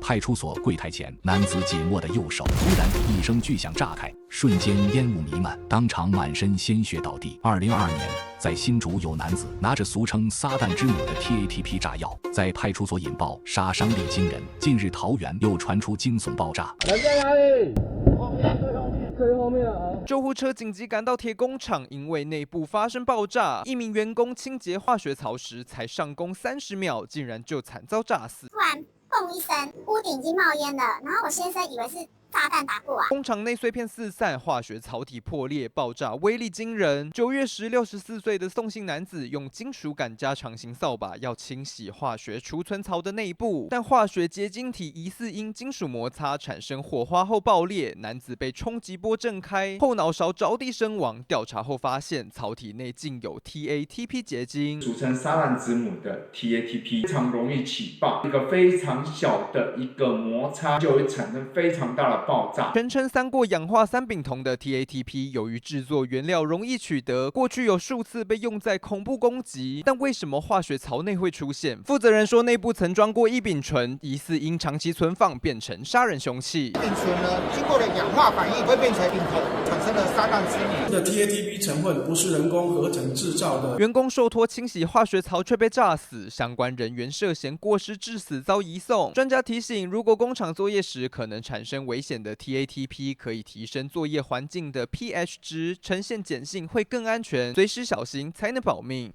派出所柜台前，男子紧握的右手突然一声巨响炸开，瞬间烟雾弥漫，当场满身鲜血倒地。2022年，在新竹有男子拿着俗称撒旦之母的 TATP 炸药，在派出所引爆，杀伤力惊人。近日桃园又传出惊悚爆炸。人在哪里？最后面啊！救护车紧急赶到铁工厂，因为内部发生爆炸，一名员工清洁化学槽时才上工30秒，竟然就惨遭炸死。突然嘣一声，屋顶已经冒烟了，然后我先生以为是炸弹打过来，工厂内碎片四散，化学槽体破裂，爆炸威力惊人。9月时，64岁的宋姓男子用金属杆加长形扫把要清洗化学储存槽的内部，但化学结晶体疑似因金属摩擦产生火花后爆裂，男子被冲击波震开，后脑勺着地身亡。调查后发现，槽体内竟有 TATP 结晶，俗称撒旦之母的 TATP 非常容易起爆，一个非常小的一个摩擦就会产生非常大的爆炸。全称3过氧化3丙酮的 TATP， 由于制作原料容易取得，过去有数次被用在恐怖攻击。但为什么化学槽内会出现？负责人说，内部曾装过异丙醇，疑似因长期存放变成杀人凶器。丙醇呢，经过了氧化反应会变成丙酮，产生了撒旦之母。的 TATP 成分不是人工合成制造的。员工受托清洗化学槽却被炸死，相关人员涉嫌过失致死遭移送。专家提醒，如果工厂作业时可能产生危险的 TATP， 可以提升作业环境的 pH 值，呈现碱性会更安全，随时小心才能保命。